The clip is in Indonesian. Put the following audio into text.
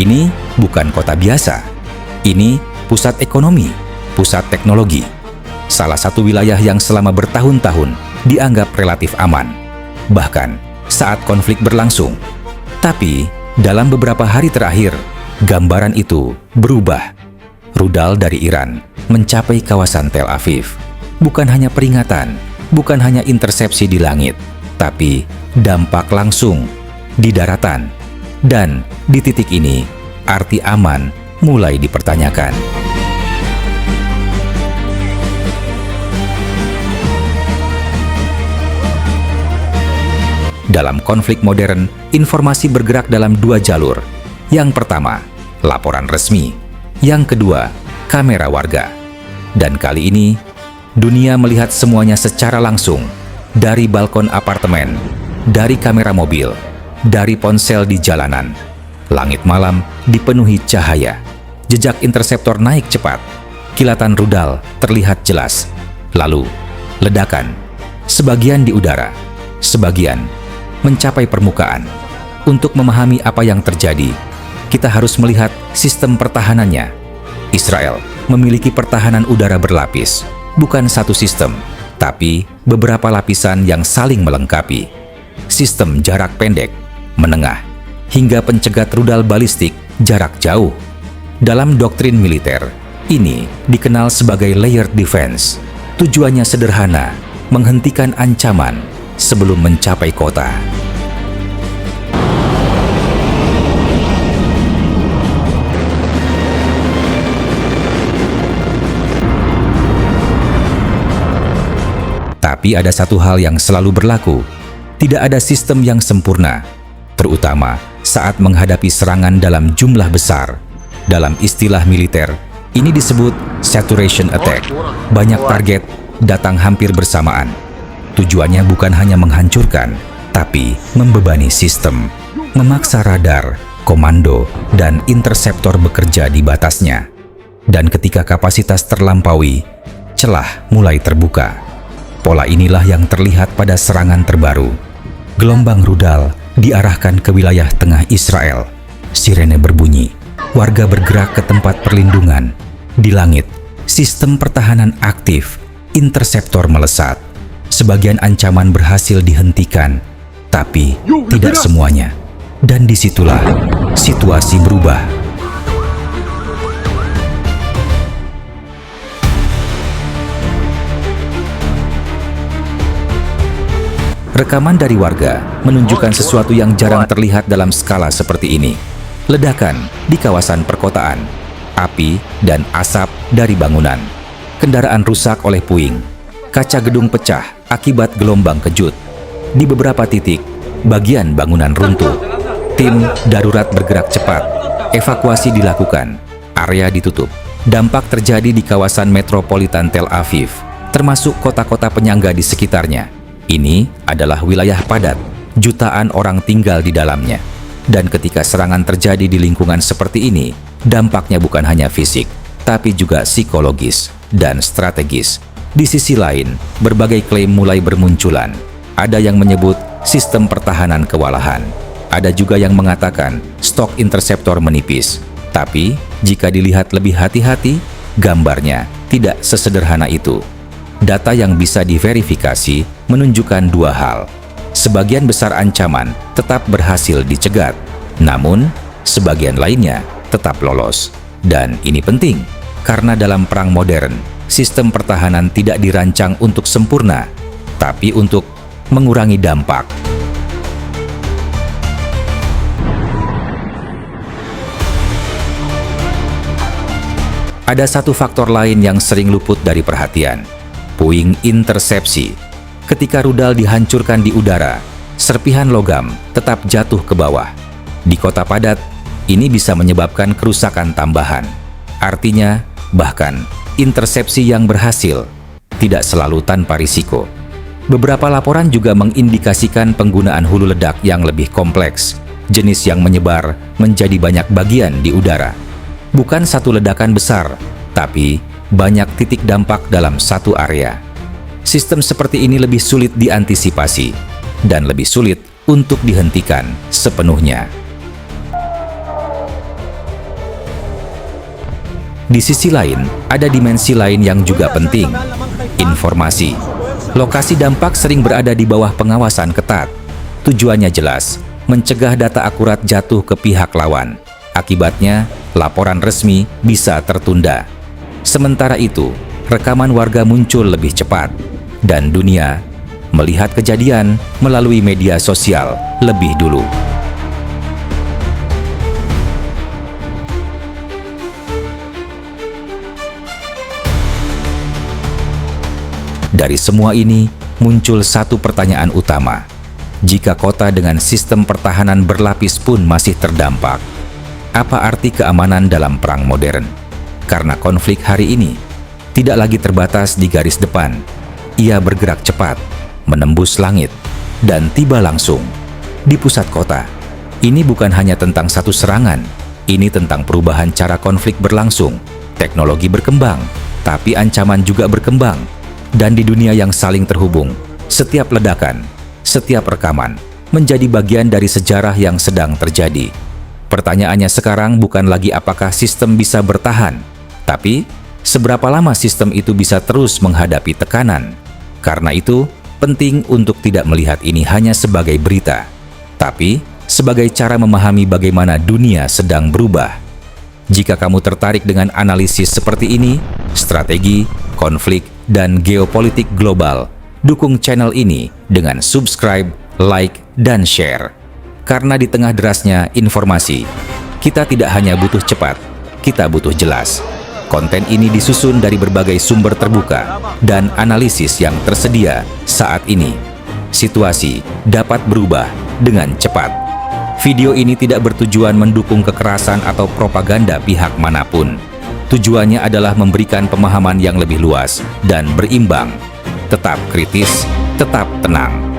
Ini bukan kota biasa. Ini pusat ekonomi, pusat teknologi. Salah satu wilayah yang selama bertahun-tahun dianggap relatif aman, bahkan saat konflik berlangsung. Tapi, dalam beberapa hari terakhir, gambaran itu berubah. Rudal dari Iran mencapai kawasan Tel Aviv. Bukan hanya peringatan, bukan hanya intersepsi di langit, tapi dampak langsung di daratan. Dan di titik ini, arti aman mulai dipertanyakan. Dalam konflik modern, informasi bergerak dalam dua jalur. Yang pertama, laporan resmi. Yang kedua, kamera warga. Dan kali ini, dunia melihat semuanya secara langsung. Dari balkon apartemen, dari kamera mobil, dari ponsel di jalanan. Langit malam dipenuhi cahaya. Jejak interseptor naik cepat. Kilatan rudal terlihat jelas. Lalu, ledakan. Sebagian di udara, sebagian mencapai permukaan. Untuk memahami apa yang terjadi, kita harus melihat sistem pertahanannya. Israel memiliki pertahanan udara berlapis, bukan satu sistem, tapi beberapa lapisan yang saling melengkapi. Sistem jarak pendek, menengah, hingga pencegat rudal balistik jarak jauh. Dalam doktrin militer, ini dikenal sebagai layered defense. Tujuannya sederhana, menghentikan ancaman sebelum mencapai kota. Tapi ada satu hal yang selalu berlaku. Tidak ada sistem yang sempurna, terutama saat menghadapi serangan dalam jumlah besar. Dalam istilah militer, ini disebut saturation attack. Banyak target datang hampir bersamaan. Tujuannya bukan hanya menghancurkan, tapi membebani sistem, memaksa radar, komando, dan interseptor bekerja di batasnya. Dan ketika kapasitas terlampaui, celah mulai terbuka. Pola inilah yang terlihat pada serangan terbaru. Gelombang rudal diarahkan ke wilayah tengah Israel. Sirene berbunyi, warga bergerak ke tempat perlindungan. Di langit, sistem pertahanan aktif, interseptor melesat. Sebagian ancaman berhasil dihentikan, tapi tidak semuanya. Dan disitulah situasi berubah. Rekaman dari warga menunjukkan sesuatu yang jarang terlihat dalam skala seperti ini. Ledakan di kawasan perkotaan, api dan asap dari bangunan. Kendaraan rusak oleh puing. Kaca gedung pecah akibat gelombang kejut. Di beberapa titik, bagian bangunan runtuh. Tim darurat bergerak cepat. Evakuasi dilakukan. Area ditutup. Dampak terjadi di kawasan metropolitan Tel Aviv, termasuk kota-kota penyangga di sekitarnya. Ini adalah wilayah padat. Jutaan orang tinggal di dalamnya. Dan ketika serangan terjadi di lingkungan seperti ini, dampaknya bukan hanya fisik, tapi juga psikologis dan strategis. Di sisi lain, berbagai klaim mulai bermunculan. Ada yang menyebut sistem pertahanan kewalahan. Ada juga yang mengatakan stok interseptor menipis. Tapi, jika dilihat lebih hati-hati, gambarnya tidak sesederhana itu. Data yang bisa diverifikasi menunjukkan dua hal. Sebagian besar ancaman tetap berhasil dicegat, namun sebagian lainnya tetap lolos. Dan ini penting, karena dalam perang modern, sistem pertahanan tidak dirancang untuk sempurna, tapi untuk mengurangi dampak. Ada satu faktor lain yang sering luput dari perhatian, puing intersepsi. Ketika rudal dihancurkan di udara, serpihan logam tetap jatuh ke bawah. Di kota padat, ini bisa menyebabkan kerusakan tambahan. Artinya, bahkan intersepsi yang berhasil tidak selalu tanpa risiko. Beberapa laporan juga mengindikasikan penggunaan hulu ledak yang lebih kompleks, jenis yang menyebar menjadi banyak bagian di udara. Bukan satu ledakan besar, tapi banyak titik dampak dalam satu area. Sistem seperti ini lebih sulit diantisipasi dan lebih sulit untuk dihentikan sepenuhnya. Di sisi lain, ada dimensi lain yang juga penting, informasi. Lokasi dampak sering berada di bawah pengawasan ketat. Tujuannya jelas, mencegah data akurat jatuh ke pihak lawan. Akibatnya, laporan resmi bisa tertunda. Sementara itu, rekaman warga muncul lebih cepat, dan dunia melihat kejadian melalui media sosial lebih dulu. Dari semua ini, muncul satu pertanyaan utama. Jika kota dengan sistem pertahanan berlapis pun masih terdampak, apa arti keamanan dalam perang modern? Karena konflik hari ini tidak lagi terbatas di garis depan. Ia bergerak cepat, menembus langit, dan tiba langsung di pusat kota. Ini bukan hanya tentang satu serangan, ini tentang perubahan cara konflik berlangsung. Teknologi berkembang, tapi ancaman juga berkembang. Dan di dunia yang saling terhubung, setiap ledakan, setiap rekaman menjadi bagian dari sejarah yang sedang terjadi. Pertanyaannya sekarang bukan lagi apakah sistem bisa bertahan, tapi seberapa lama sistem itu bisa terus menghadapi tekanan. Karena itu, penting untuk tidak melihat ini hanya sebagai berita, tapi sebagai cara memahami bagaimana dunia sedang berubah. Jika kamu tertarik dengan analisis seperti ini, strategi, konflik, dan geopolitik global, dukung channel ini dengan subscribe, like, dan share. Karena di tengah derasnya informasi, kita tidak hanya butuh cepat, kita butuh jelas. Konten ini disusun dari berbagai sumber terbuka dan analisis yang tersedia saat ini. Situasi dapat berubah dengan cepat. Video ini tidak bertujuan mendukung kekerasan atau propaganda pihak manapun. Tujuannya adalah memberikan pemahaman yang lebih luas dan berimbang. Tetap kritis, tetap tenang.